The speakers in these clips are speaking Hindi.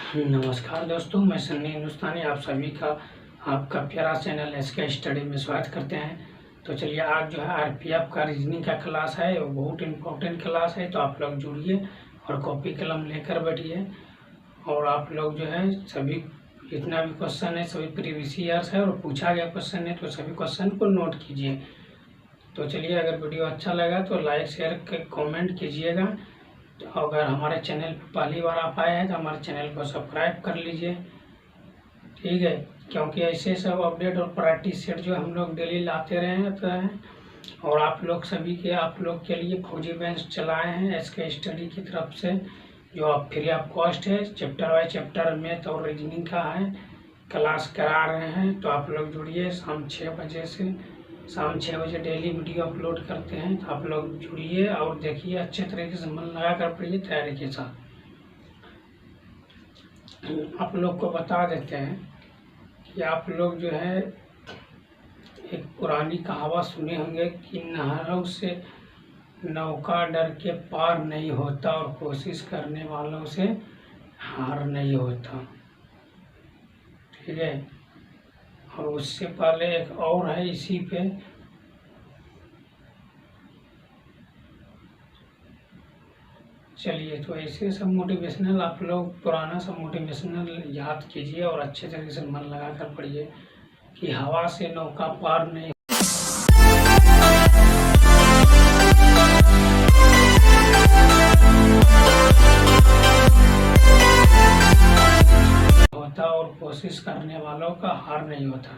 नमस्कार दोस्तों, मैं सन्नी हिंदुस्तानी आप सभी का आपका प्यारा चैनल एसके स्टडी में स्वागत करते हैं। तो चलिए, आज जो है आरपीएफ का रीजनिंग का क्लास है, वो बहुत इम्पोर्टेंट क्लास है। तो आप लोग जुड़िए और कॉपी कलम लेकर बैठिए। और आप लोग जो है सभी जितना भी क्वेश्चन है सभी प्रीवियस ईयर्स है और पूछा गया क्वेश्चन है, तो सभी क्वेश्चन को नोट कीजिए। तो चलिए, अगर वीडियो अच्छा लगा तो लाइक शेयर कमेंट कीजिएगा। तो अगर हमारे चैनल पर पहली बार आप आए हैं तो हमारे चैनल को सब्सक्राइब कर लीजिए, ठीक है। क्योंकि ऐसे सब अपडेट और प्रैक्टिस सेट जो हम लोग डेली लाते रहते हैं। और आप लोग के लिए फौजी बेंच चलाए हैं एसके स्टडी की तरफ से, जो आप फ्री ऑफ कॉस्ट है। चैप्टर बाय चैप्टर मैथ और रीजनिंग का है, क्लास करा रहे हैं। तो आप लोग जुड़िए। शाम 6 बजे डेली वीडियो अपलोड करते हैं। तो आप लोग जुड़िए और देखिए, अच्छे तरीके से मन लगा कर पढ़िए तैयारी के साथ। आप लोग को बता देते हैं कि आप लोग जो है एक पुरानी कहावत सुने होंगे कि नहरों से नौका डर के पार नहीं होता और कोशिश करने वालों से हार नहीं होता, ठीक है। और उससे पहले एक और है इसी पे, चलिए। तो ऐसे सब मोटिवेशनल आप लोग पुराना सब मोटिवेशनल याद कीजिए और अच्छे तरीके से मन लगा कर पढ़िए कि हवा से नौका पार नहीं होता और कोशिश करने वालों का हार नहीं होता।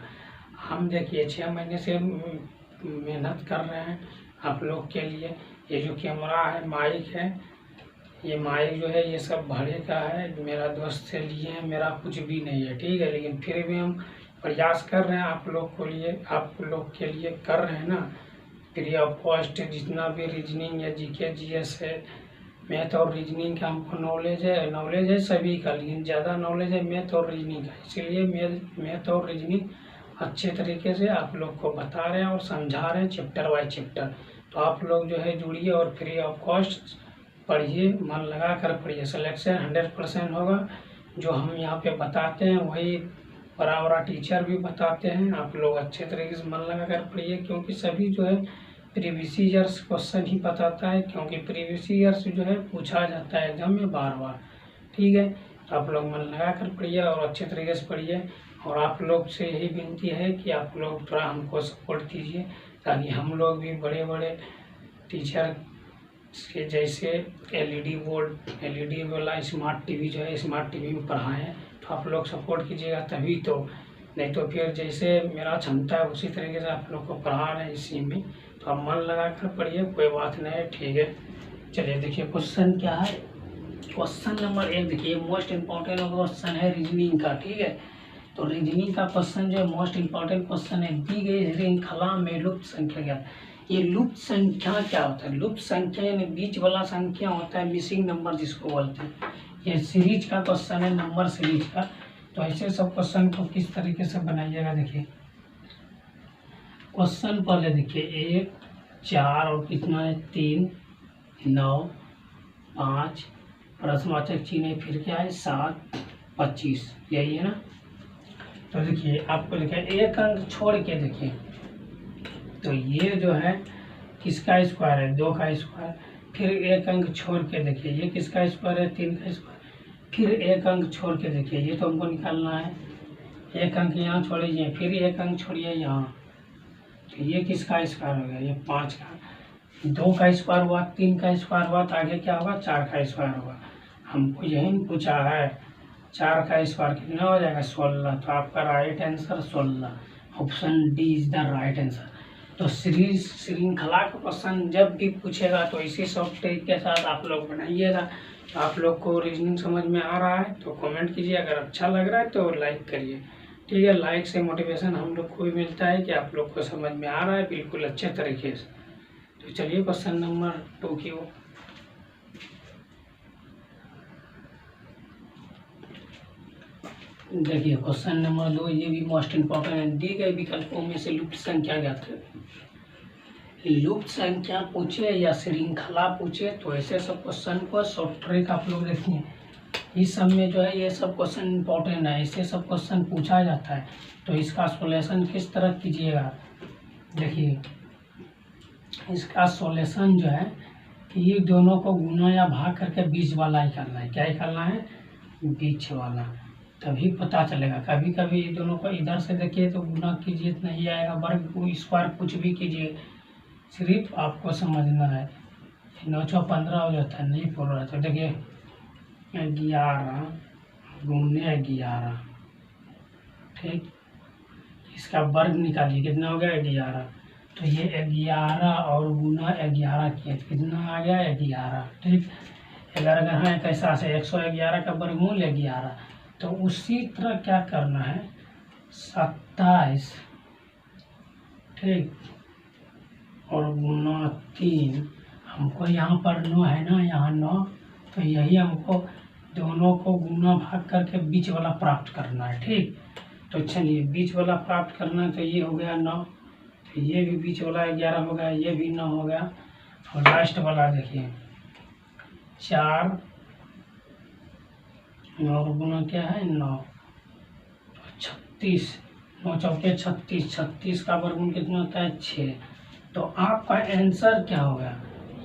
हम देखिए 6 महीने से मेहनत कर रहे हैं आप लोग के लिए। ये जो कैमरा है, माइक है, ये माइक जो है ये सब भाड़े का है, मेरा दोस्त से लिए हैं, मेरा कुछ भी नहीं है, ठीक है। लेकिन फिर भी हम प्रयास कर रहे हैं आप लोग के लिए कर रहे हैं ना, फ्री ऑफ कॉस्ट। जितना भी रीजनिंग या जीके जीएस है, मैथ और रीजनिंग का हमको नॉलेज है सभी का, लेकिन ज़्यादा नॉलेज है मैथ और रीजनिंग का। इसीलिए मैथ और रीजनिंग अच्छे तरीके से आप लोग को बता रहे हैं और समझा रहे हैं चैप्टर बाय चैप्टर। तो आप लोग जो है जुड़िए और फ्री ऑफ कॉस्ट पढ़िए, मन लगा कर पढ़िए। सिलेक्शन 100% होगा। जो हम यहाँ पे बताते हैं वही बराबर टीचर भी बताते हैं। आप लोग अच्छे तरीके से मन लगा कर पढ़िए, क्योंकि सभी जो है प्रीवियस ईयर्स क्वेश्चन ही बताता है, क्योंकि प्रीवियस ईयर्स जो है पूछा जाता है एग्जाम में बार बार, ठीक है। तो आप लोग मन लगा कर पढ़िए और अच्छे तरीके से पढ़िए। और आप लोग से यही विनती है कि आप लोग थोड़ा हमको सपोर्ट कीजिए, ताकि हम लोग भी बड़े बड़े टीचर के जैसे एलईडी वाला स्मार्ट टीवी जो है, स्मार्ट टीवी में पढ़ाएं। तो आप लोग सपोर्ट कीजिएगा तभी तो, नहीं तो फिर जैसे मेरा क्षमता है उसी तरीके से आप लोग को पढ़ा रहे हैं इसी में। तो आप मन लगा कर पढ़िए, कोई बात नहीं है, ठीक है। चलिए देखिए क्वेश्चन क्या है। क्वेश्चन नंबर 1 देखिए, मोस्ट इम्पोर्टेंट क्वेश्चन है रीजनिंग का, ठीक है। तो रीजनिंग का क्वेश्चन जो है मोस्ट इम्पोर्टेंट क्वेश्चन है। दी गई श्रृंखला में लुप्त संख्या क्या है। ये लुप्त संख्या क्या होता है? लुप्त संख्या यानी बीच वाला संख्या होता है, मिसिंग नंबर जिसको बोलते हैं। ये सीरीज का क्वेश्चन है, नंबर सीरीज का। तो ऐसे सब क्वेश्चन को किस तरीके से बनाइएगा, देखिए क्वेश्चन पहले देखिए 1, 4 और कितना है 3, 9, 5, प्रश्नवाचक चिन्ह है, फिर क्या है 7, 25, यही है ना। तो देखिए आपको लिखा है एक अंक छोड़ के देखिए, तो ये जो है किसका स्क्वायर है, 2 का स्क्वायर। फिर एक अंक छोड़ के देखिए, ये किसका स्क्वायर है, 3 का स्क्वायर। फिर एक अंक छोड़ के देखिए, ये तो हमको निकालना है। एक अंक यहाँ छोड़िए, फिर एक अंक छोड़िए यहाँ, तो ये किसका स्क्वायर हो गया, ये 5 का। 2 का स्क्वायर हुआ, 3 का स्क्वायर हुआ, तो आगे क्या होगा, 4 का स्क्वायर होगा। हमको यही पूछा है 4 का स्क्वायर कितना हो जाएगा, 16। तो आपका right answer 16, option D is the right answer. तो श्रृंखला का क्वेश्चन जब भी पूछेगा तो इसी सब ट्रिक के साथ आप लोग बनाइएगा। तो आप लोग को रीजनिंग समझ में आ रहा है तो कमेंट कीजिए, अगर अच्छा लग रहा है तो लाइक करिए, ठीक है। लाइक से मोटिवेशन हम लोग को भी मिलता है कि आप लोग को समझ में आ रहा है बिल्कुल अच्छे तरीके से। तो चलिए क्वेश्चन नंबर 2 की ओर। देखिए क्वेश्चन नंबर 2, ये भी मोस्ट इम्पोर्टेंट है। दी गए विकल्पों में से लुप्त संख्या ज्ञात करें। लुप्त संख्या पूछे या श्रृंखला पूछे तो ऐसे सब क्वेश्चन को शॉर्ट ट्रिक आप लोग देखिए। इस सब में जो है ये सब क्वेश्चन इंपॉर्टेंट है, इससे सब क्वेश्चन पूछा जाता है। तो इसका सॉल्यूशन किस तरह कीजिएगा, देखिए इसका सॉल्यूशन जो है कि ये दोनों को गुना या भाग करके बीच वाला ही करना है। क्या ही करना है, बीच वाला, तभी पता चलेगा। कभी कभी दोनों को इधर से देखिए तो गुना कीजिए तो नहीं आएगा, वर्ग स्क्वायर कुछ भी कीजिए, सिर्फ आपको समझना है। 9×15 हो जाता है, नहीं बोल रहा। तो देखिए 11 गुने 11, ठीक, इसका वर्ग निकालिए, कितना हो गया 11। तो ये 11 और गुना 11 किया तो कितना आ गया 11, ठीक। अगर है कैसा से 111 का वर्गमूल 11, तो उसी तरह क्या करना है 27, ठीक, और गुना 3। हमको यहाँ पर 9 है ना, यहाँ 9, तो यही हमको दोनों को गुना भाग करके बीच वाला प्राप्त करना है, ठीक। तो चलिए बीच वाला प्राप्त करना है, तो ये हो गया 9, तो ये भी बीच वाला 11 हो गया, ये भी 9 हो गया। और लास्ट वाला देखिए 4 और गुना क्या है 9, 36, 9 चौके 36, 36 का वर्गमूल कितना होता है 6। तो आपका आंसर क्या होगा,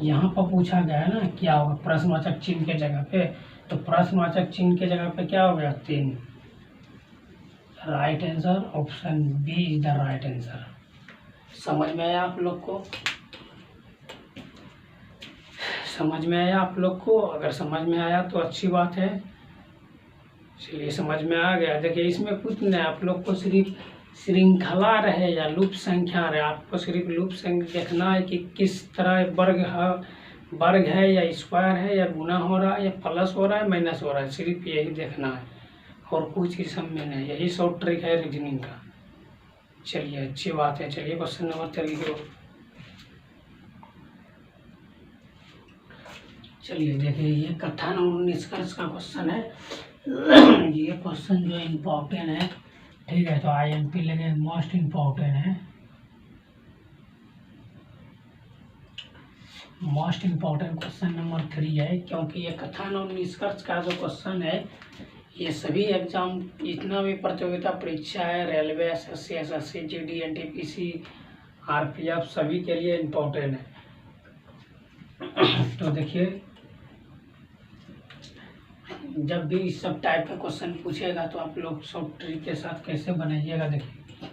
यहाँ पर पूछा गया है ना क्या होगा, प्रश्नवाचक चिन्ह के जगह पे, तो प्रश्नवाचक चिन्ह के जगह पे क्या हो गया 3। Right answer option B is the right answer. समझ में आया आप लोग को, समझ में आया आप लोग को? अगर समझ में आया तो अच्छी बात है, चलिए समझ में आ गया। देखिए इसमें कुछ नहीं, आप लोग को सिर्फ श्रृंखला रहे या लूप संख्या रहे, आपको सिर्फ लूप संख्या देखना है कि किस तरह वर्ग है या स्क्वायर है या गुना हो रहा है या प्लस हो रहा है माइनस हो रहा है, सिर्फ यही देखना है और कुछ ही समझ नहीं। यही शॉर्ट ट्रिक है रीजनिंग का। चलिए अच्छी बात है। चलिए क्वेश्चन नंबर 3 को चलिए देखिए, ये कथन और निष्कर्ष का क्वेश्चन है। ये क्वेश्चन जो इम्पोर्टेंट है, ठीक है, तो IMP लगे मोस्ट इम्पोर्टेंट है, मोस्ट इम्पोर्टेंट क्वेश्चन नंबर 3 है, क्योंकि ये कथन और निष्कर्ष का जो क्वेश्चन है ये सभी एग्जाम, जितना भी प्रतियोगिता परीक्षा है, railway, SSC, SSC, GD, NTPC, RPF, सभी के लिए इम्पोर्टेंट है। तो देखिए जब भी इस सब टाइप का क्वेश्चन पूछेगा तो आप लोग शॉर्ट ट्रिक के साथ कैसे बनाइएगा। देखिए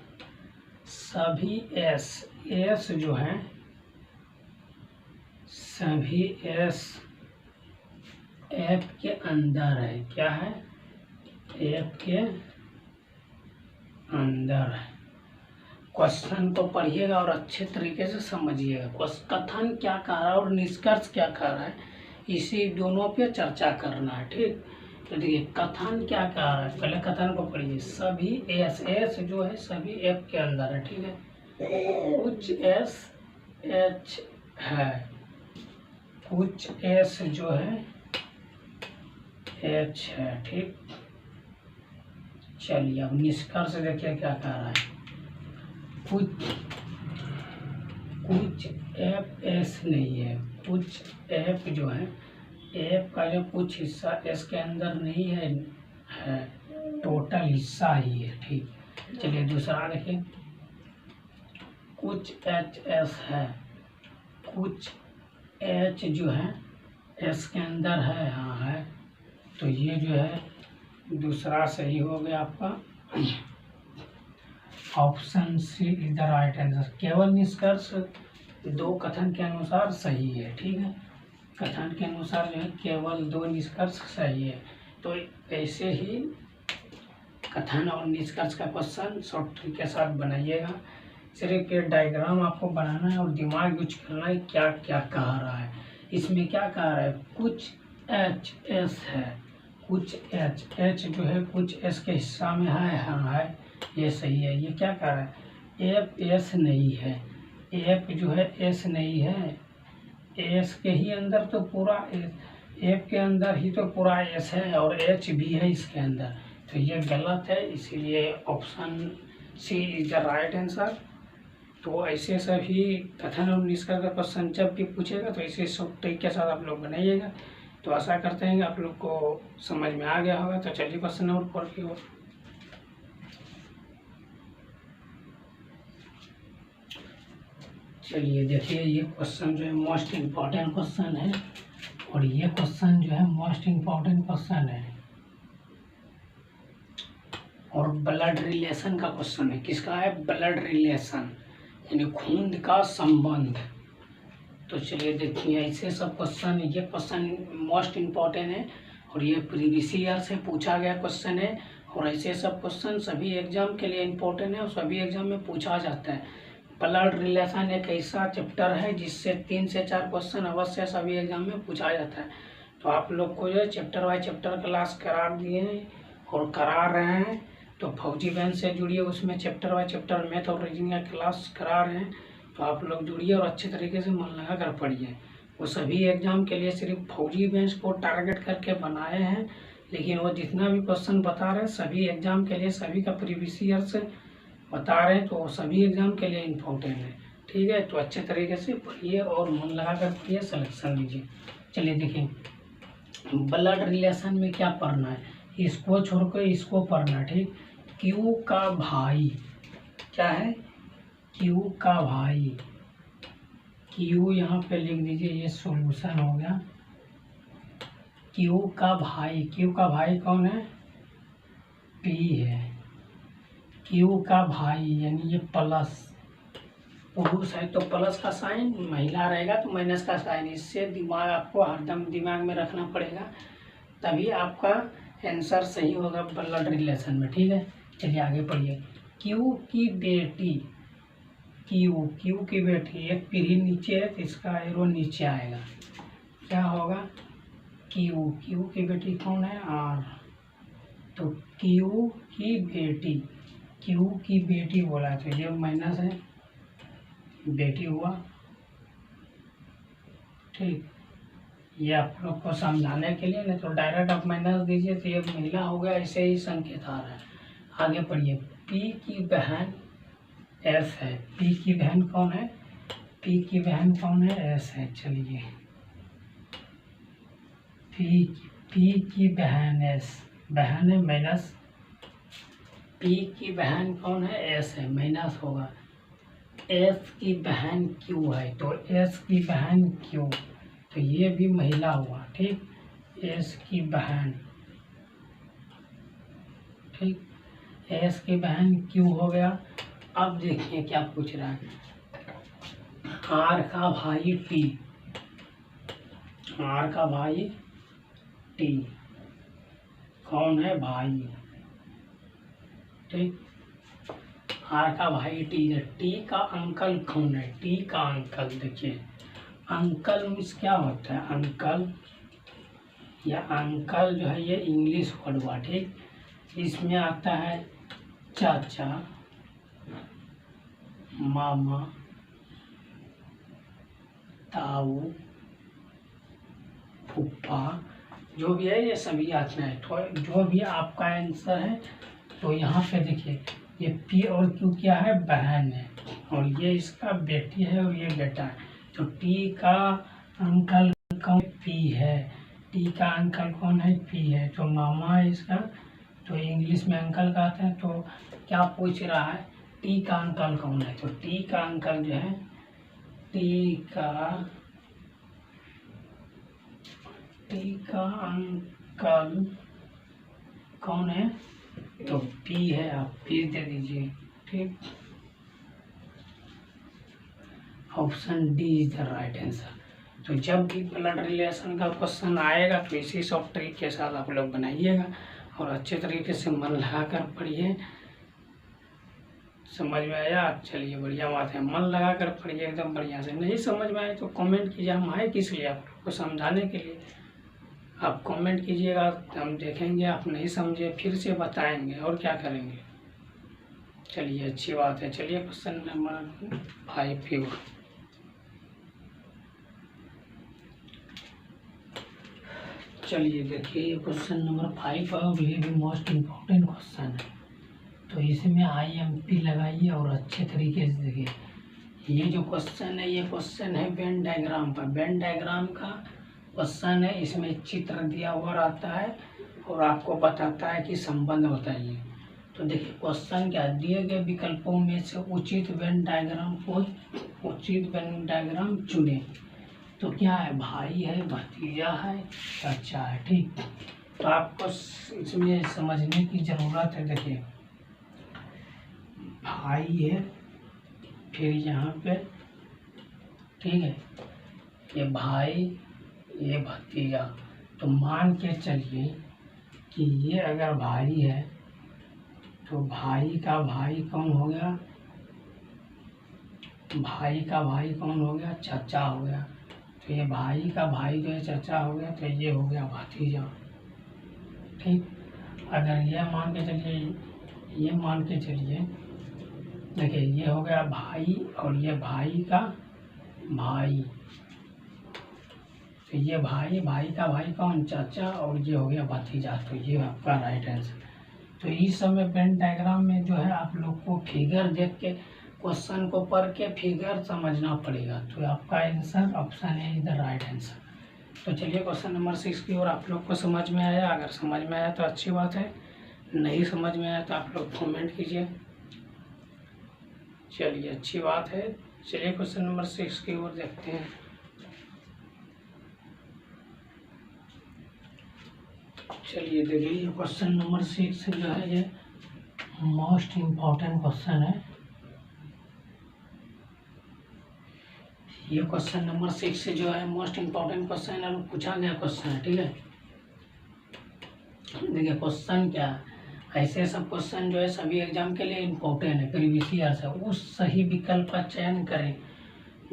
सभी एस जो है, सभी एस एफ के अंदर है। क्या है, एफ के अंदर है। क्वेश्चन को पढ़िएगा और अच्छे तरीके से समझिएगा। कथन क्या कह रहा है और निष्कर्ष क्या कह रहा है, इसी दोनों पे चर्चा करना है, ठीक। तो देखिए कथन क्या कह रहा है, पहले कथन को पढ़िए। सभी एस जो है सभी एफ के अंदर है, ठीक है। कुछ एस एच है, कुछ एस जो है एच है, ठीक। चलिए अब निष्कर्ष देखिए क्या कह रहा है। कुछ एफ एस नहीं है, कुछ एफ जो है, एफ का जो कुछ हिस्सा एस के अंदर नहीं है, टोटल हिस्सा ही है, ठीक। चलिए दूसरा देखिए, कुछ एच एस है, कुछ एच जो है एस के अंदर है, हाँ है, तो ये जो है दूसरा सही हो गया आपका, option C is the right answer. केवल निष्कर्ष दो कथन के अनुसार सही है, ठीक है। कथन के अनुसार जो है केवल 2 निष्कर्ष सही है। तो ऐसे ही कथन और निष्कर्ष का क्वेश्चन शॉर्ट ट्रिक के साथ बनाइएगा। सिर्फ ये डायग्राम आपको बनाना है और दिमाग यूज करना है क्या क्या कह रहा है। इसमें क्या कह रहा है, कुछ एच एस है, कुछ एच जो है कुछ एस के हिस्सा में है, हाँ है, ये सही है। ये क्या कह रहा है, एफ एस नहीं है, एफ जो है एस नहीं है, एस के ही अंदर तो पूरा एफ के अंदर ही तो पूरा एस है और एच भी है इसके अंदर, तो ये गलत है, इसीलिए option C is the right answer. तो ऐसे सभी कथन और निष्कर्ष का क्वेश्चन जब भी पूछेगा तो ऐसे सब ट्रिक के साथ आप लोग बनाइएगा। तो आशा करते हैं कि आप लोग को समझ में आ गया होगा। तो चलिए क्वेश्चन नंबर 4 की ओर। चलिए देखिए, ये क्वेश्चन जो है मोस्ट इम्पॉर्टेंट क्वेश्चन है, और ये क्वेश्चन जो है मोस्ट इम्पॉर्टेंट क्वेश्चन है, और ब्लड रिलेशन का क्वेश्चन है। किसका है? ब्लड रिलेशन, यानी खून का संबंध। तो चलिए देखिए, ऐसे सब क्वेश्चन, ये क्वेश्चन मोस्ट इम्पॉर्टेंट है और ये प्रीवियस ईयर से पूछा गया क्वेश्चन है, और ऐसे सब क्वेश्चन सभी एग्जाम के लिए इम्पोर्टेंट है और सभी एग्जाम में पूछा जाता है। ब्लड रिलेशन एक ऐसा चैप्टर है जिससे 3 से 4 क्वेश्चन अवश्य सभी एग्जाम में पूछा जाता है। तो आप लोग को जो चैप्टर बाय चैप्टर क्लास करा दिए हैं और करा रहे हैं, तो फौजी बैंक से जुड़िए, उसमें चैप्टर बाय चैप्टर मैथ और रीजनिंग का क्लास करा रहे हैं। तो आप लोग जुड़िए और अच्छे तरीके से मन लगा कर पढ़िए। वो सभी एग्जाम के लिए सिर्फ फौजी बेंच को टारगेट करके बनाए हैं, लेकिन वो जितना भी क्वेश्चन बता रहे हैं सभी एग्जाम के लिए, सभी का प्रीवियस ईयर से बता रहे हैं, तो वो सभी एग्जाम के लिए इम्पोर्टेंट है। ठीक है, तो अच्छे तरीके से पढ़िए और मन लगा कर पढ़िए, सिलेक्शन लीजिए। चलिए देखिए, ब्लड रिलेशन में क्या पढ़ना है, इसको छोड़कर इसको पढ़ना है। ठीक, क्यू का भाई क्या है? क्यू का भाई, क्यू यहाँ पे लिख दीजिए, ये सॉल्यूशन हो गया। क्यू का भाई, क्यू का भाई कौन है? पी है। क्यू का भाई यानी ये प्लस, पुरुष है तो प्लस का साइन, महिला रहेगा तो माइनस का साइन। इससे दिमाग आपको हरदम दिमाग में रखना पड़ेगा, तभी आपका आंसर सही होगा ब्लड रिलेशन में। ठीक है, चलिए आगे पढ़िए। क्यू की बेटी, क्यू की बेटी, एक पीढ़ी नीचे है तो इसका एरो नीचे आएगा, क्या होगा? क्यू की बेटी कौन है? आर। तो क्यू की बेटी बोला है तो ये माइनस है, बेटी हुआ। ठीक, ये आप लोग को समझाने के लिए, नहीं तो डायरेक्ट आप माइनस दीजिए तो ये महिला हो गया, ऐसे ही संकेत आ रहा है। आगे पढ़िए। पी की बहन एस है। पी की बहन कौन है? पी की बहन कौन है? एस है। चलिए, पी की बहन एस, बहन है माइनस, पी की बहन कौन है? एस है, माइनस होगा। एस की बहन क्यू है तो एस की बहन क्यू, तो ये भी महिला हुआ। ठीक, एस की बहन, ठीक, एस की बहन क्यू हो गया। अब देखिए क्या पूछ रहा है, आर का भाई टी, आर का भाई टी कौन है? भाई। ठीक, आर का भाई टी है। टी का अंकल कौन है? टी का अंकल, देखिए अंकल मीन्स क्या होता है? अंकल या अंकल जो है ये इंग्लिश वर्ड हुआ। ठीक, इसमें आता है चाचा, मामा, ताऊ, फूफा, जो भी है ये सभी आते हैं। तो जो भी आपका आंसर है, तो यहाँ पे देखिए ये पी और क्यू क्या है? बहन है, और ये इसका बेटी है और ये बेटा है। तो टी का अंकल कौन? पी है। टी का अंकल कौन है? पी है। तो मामा है इसका, तो इंग्लिश में अंकल कहते हैं। तो क्या पूछ रहा है? टी का अंकल कौन है? तो टी का अंकल जो है, टी का अंकल कौन है? तो पी है, आप पी दे दीजिए। ठीक, option D is the right answer. तो जब भी ब्लड रिलेशन का क्वेश्चन आएगा तो इसी सब ट्रिक के साथ आप लोग बनाइएगा और अच्छे तरीके से मन लगा कर पढ़िए। समझ में आया? चलिए बढ़िया बात है, मन लगा कर पढ़िए एकदम बढ़िया से। नहीं समझ में आए तो कमेंट कीजिए, हम आए किस लिए? आप लोग को समझाने के लिए। आप कमेंट कीजिएगा, हम देखेंगे, आप नहीं समझे फिर से बताएंगे, और क्या करेंगे। चलिए अच्छी बात है। चलिए क्वेश्चन नंबर 5 की ओर। चलिए देखिए, क्वेश्चन नंबर 5 और ये भी मोस्ट इम्पोर्टेंट क्वेश्चन है, तो इसमें IMP लगाइए और अच्छे तरीके से देखिए। ये जो क्वेश्चन है, ये क्वेश्चन है वेन डायग्राम पर। वेन डायग्राम का क्वेश्चन है, इसमें चित्र दिया हुआ रहता है और आपको बताता है कि संबंध बताइए। तो देखिए क्वेश्चन क्या, दिए गए विकल्पों में से उचित वेन डायग्राम चुने। तो क्या है, भाई है, भतीजा है, चाचा है। ठीक, तो आपको इसमें समझने की जरूरत है। देखिए भाई है, फिर यहाँ पे ठीक है, ये भाई, ये भतीजा। तो मान के चलिए कि ये अगर भाई है तो भाई का भाई कौन हो गया, भाई का भाई कौन हो गया, चाचा हो गया। तो ये भाई का भाई जो है चाचा हो गया, तो ये हो गया भतीजा। ठीक, अगर ये मान के चलिए, ये मान के चलिए, देखिए ये हो गया भाई और ये भाई का भाई, तो ये भाई, भाई का भाई कौन, चाचा, और ये हो गया भतीजा। तो ये आपका राइट आंसर। तो इस समय वेन डायग्राम में जो है आप लोग को फिगर देख के, क्वेश्चन को पढ़ के फिगर समझना पड़ेगा। तो आपका आंसर ऑप्शन है इधर राइट आंसर। तो चलिए क्वेश्चन नंबर 6 की ओर आप लोग को समझ में आया। अगर समझ में आया तो अच्छी बात है, नहीं समझ में आया तो आप लोग कमेंट कीजिए। चलिए अच्छी बात है। चलिए क्वेश्चन नंबर 6 की ओर देखते हैं। चलिए देखिए क्वेश्चन नंबर 6 जो है ये मोस्ट इम्पॉर्टेंट क्वेश्चन है। ये क्वेश्चन नंबर 6 जो है मोस्ट इम्पॉर्टेंट क्वेश्चन है, पूछा गया क्वेश्चन है। ठीक है, देखिए क्वेश्चन क्या है, ऐसे सब क्वेश्चन जो है सभी एग्जाम के लिए इम्पोर्टेंट है, प्रीवियस ईयर से। उस सही विकल्प का चयन करें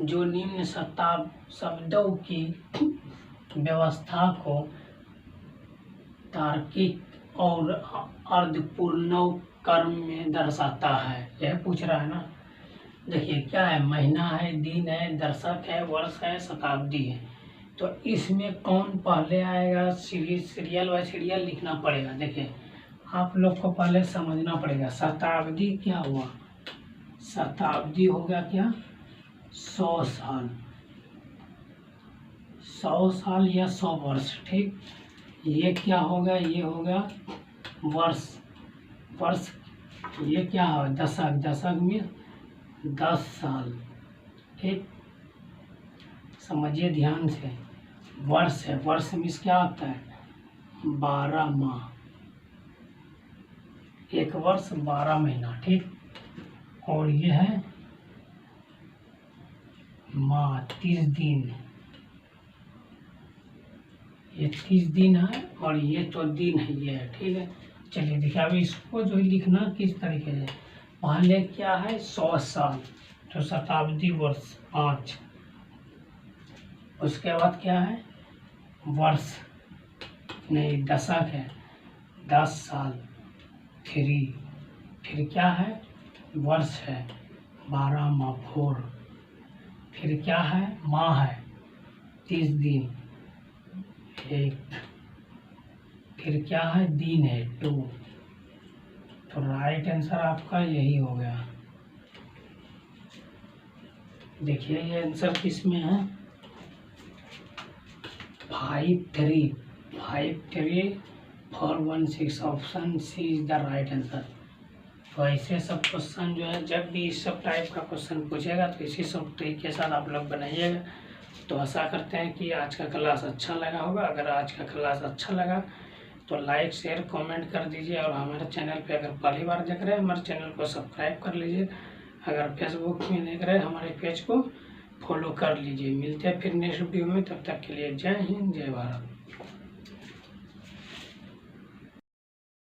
जो निम्न शब्दों की व्यवस्था को तार्किक और अर्धपूर्ण क्रम में दर्शाता है। यह पूछ रहा है ना। देखिए क्या है, महीना है, दिन है, दशक है, वर्ष है, शताब्दी है। तो इसमें कौन पहले आएगा, सीरियल बाय सीरियल लिखना पड़ेगा। देखिए आप लोग को पहले समझना पड़ेगा शताब्दी क्या हुआ। शताब्दी हो गया क्या, 100 साल, 100 साल या 100 वर्ष। ठीक, ये क्या होगा, ये होगा वर्ष। वर्ष ये क्या है, दशक, दशक में 10 साल। ठीक, समझिए ध्यान से। वर्ष है, वर्ष में क्या होता है, 12 माह, एक वर्ष 12 महीना। ठीक, और ये है माह, 30 दिन, ये 30 दिन है और ये तो दिन है, ये है। ठीक है, चलिए देखिए अब इसको जो लिखना किस तरीके से, पहले क्या है 100 साल, तो शताब्दी वर्ष 5, उसके बाद क्या है वर्ष, नहीं दशक है 10 साल, 3, फिर क्या है वर्ष है 12 माह 4, फिर क्या है माह है 30 दिन 1, फिर क्या है दिन है 2। तो राइट आंसर आपका यही हो गया। देखिए ये आंसर किस में है, 53416, option C is the right answer. तो ऐसे सब क्वेश्चन जो है, जब भी इस सब टाइप का क्वेश्चन पूछेगा तो इसी सब ट्रिक के साथ आप लोग बनाइएगा। तो आशा करते हैं कि आज का क्लास अच्छा लगा होगा। अगर आज का क्लास अच्छा लगा तो लाइक शेयर कमेंट कर दीजिए, और हमारे चैनल पे अगर पहली बार देख रहे हैं हमारे चैनल को सब्सक्राइब कर लीजिए। अगर फेसबुक में देख रहे हैं हमारे पेज को फॉलो कर लीजिए। मिलते हैं फिर नेक्स्ट वीडियो में, तब तक के लिए जय हिंद, जय भारत।